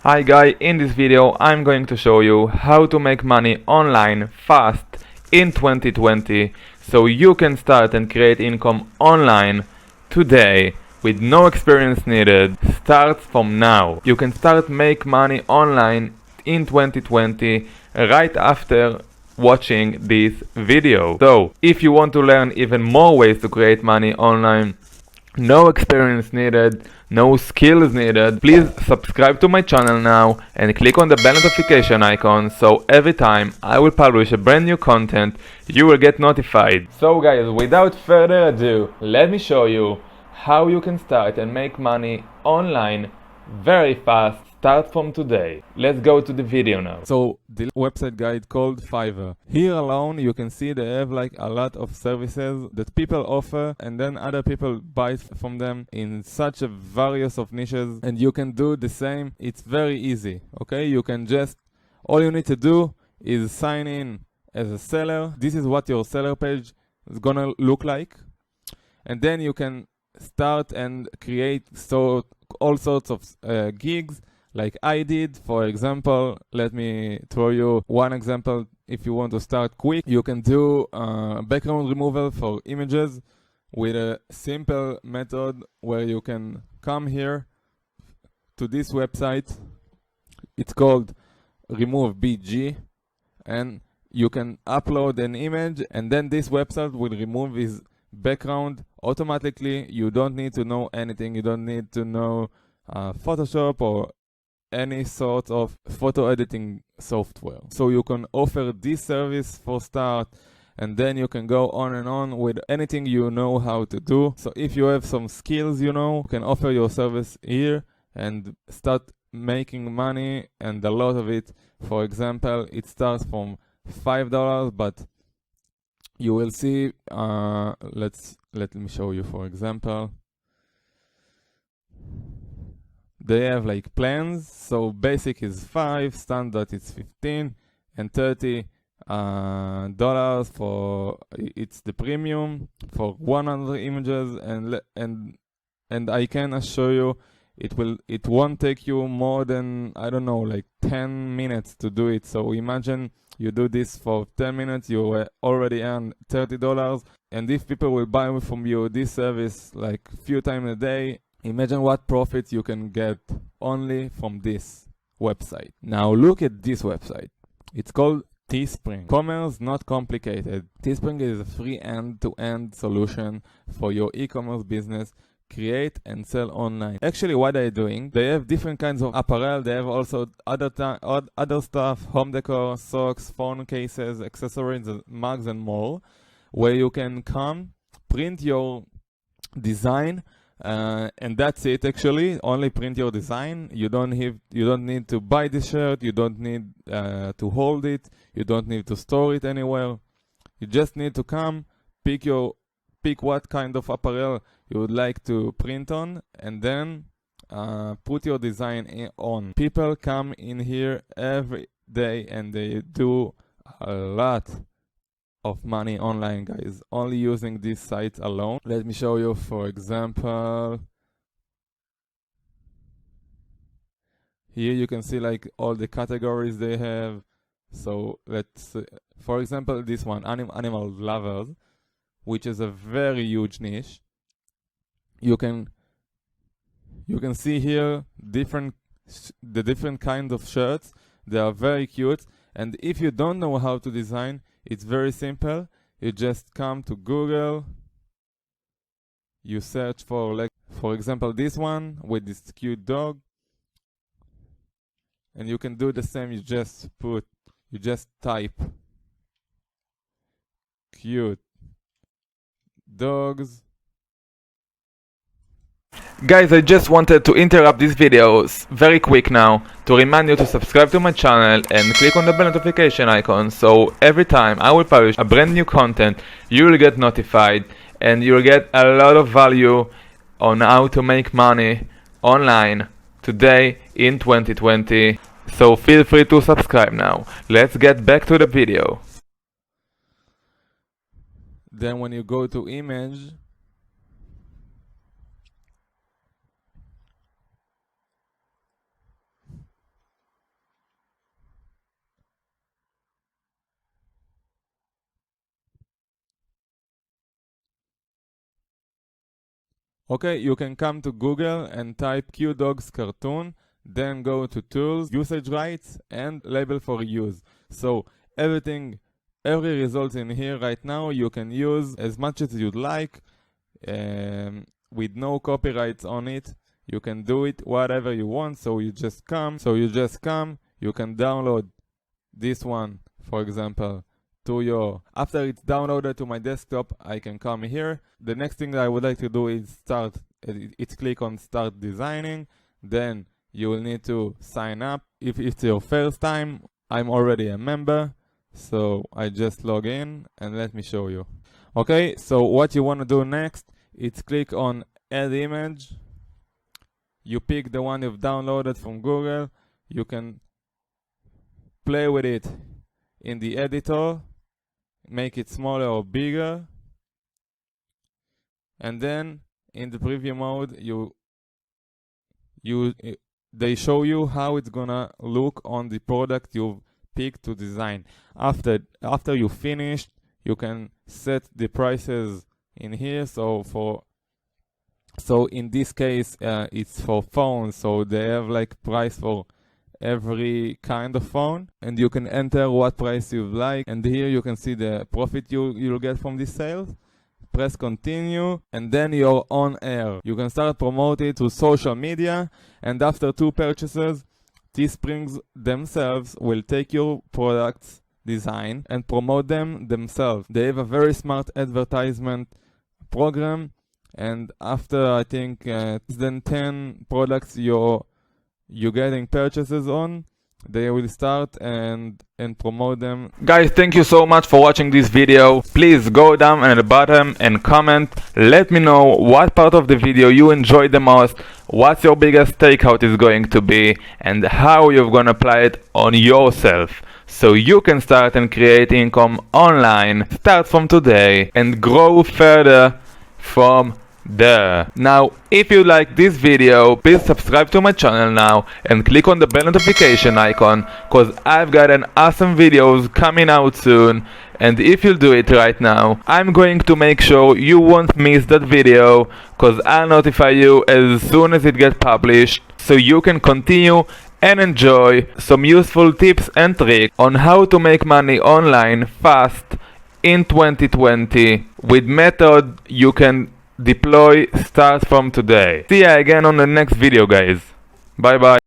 Hi guys, in this video I'm going to show you how to make money online fast in 2020 so you can start and create income online today with no experience needed. Start from now. You can start make money online in 2020 right after watching this video. So if you want to learn even more ways to create money online, no experience needed, no skills needed, please subscribe to my channel now and click on the bell notification icon so every time I will publish a brand new content you will get notified. So guys, without further ado, let me show you how you can start and make money online very fast. Start from today. Let's go to the video now. So the website guide called Fiverr. Here alone you can see they have like a lot of services that people offer and then other people buy from them in such a various of niches, and you can do the same. It's very easy. Okay, you can just, all you need to do is sign in as a seller. This is what your seller page is gonna look like, and then you can start and create all sorts of gigs like I did. For example, let me throw you one example. If you want to start quick, you can do background removal for images with a simple method where you can come here to this website. It's called Remove BG, and you can upload an image and then this website will remove his background automatically. You don't need to know anything. You don't need to know Photoshop or any sort of photo editing software. So you can offer this service for start, and then you can go on and on with anything you know how to do. So if you have some skills, you can offer your service here and start making money, and a lot of it. For example, it starts from $5, but you will see, let me show you. For example, they have like plans. So basic is 5, standard is 15, and $30 for it's the premium for 100 images. And I can assure you it won't take you more than, I don't know, like 10 minutes to do it. So imagine you do this for 10 minutes, you already earn $30. And if people will buy from you this service like few times a day, imagine what profit you can get only from this website. Now look at this website. It's called Teespring. Commerce not complicated. Teespring is a free end-to-end solution for your e-commerce business. Create and sell online. Actually, what they're doing, they have different kinds of apparel. They have also other stuff, home decor, socks, phone cases, accessories, mugs, and more, where you can come, print your design, and that's it. Actually, only print your design. You don't need to buy the shirt. You don't need to hold it. You don't need to store it anywhere. You just need to come, pick what kind of apparel you would like to print on, and then put your design on. People come in here every day and they do a lot of money online, guys, only using this site alone. Let me show you. For example, here you can see like all the categories they have. So let's for example, this one, animal lovers, which is a very huge niche. You can see here the different kinds of shirts. They are very cute, and if you don't know how to design, it's very simple. You just come to Google, you search for, like, for example, this one with this cute dog, and you can do the same. You just type cute dogs. Guys, I just wanted to interrupt this video very quick now to remind you to subscribe to my channel and click on the bell notification icon so every time I will publish a brand new content you will get notified, and you will get a lot of value on how to make money online today in 2020. So feel free to subscribe now. Let's get back to the video. Then when you go to image, Okay, you can come to Google and type QDogs cartoon, then go to tools, usage rights, and label for use. So every result in here right now you can use as much as you'd like, with no copyrights on it. You can do it whatever you want. So you just come, you can download this one, for example, after it's downloaded to my desktop, I can come here. The next thing that I would like to do is click on start designing. Then you will need to sign up. If it's your first time, I'm already a member, so I just log in and let me show you. Okay, so what you want to do next is click on add image. You pick the one you've downloaded from Google. You can play with it in the editor, make it smaller or bigger, and then in the preview mode they show you how it's gonna look on the product you've picked to design. After you finished, you can set the prices in here. So in this case, it's for phones, so they have like price for every kind of phone, and you can enter what price you like, and here you can see the profit you'll get from this sale. Press continue, and then you're on air. You can start promote it to social media, and after 2 purchases, Teesprings themselves will take your products design and promote them themselves. They have a very smart advertisement program, and after I think then 10 products you're getting purchases on, they will start and promote them. Guys, thank you so much for watching this video. Please go down at the bottom and comment. Let me know what part of the video you enjoyed the most, what's your biggest takeout is going to be, and how you're gonna apply it on yourself, so you can start and create income online. Start from today and grow further from there. Now, if you like this video, please subscribe to my channel now and click on the bell notification icon, cause I've got an awesome videos coming out soon, and if you do it right now, I'm going to make sure you won't miss that video, cause I'll notify you as soon as it gets published, so you can continue and enjoy some useful tips and tricks on how to make money online fast in 2020 with method you can deploy start from today. See ya again on the next video, guys. Bye bye.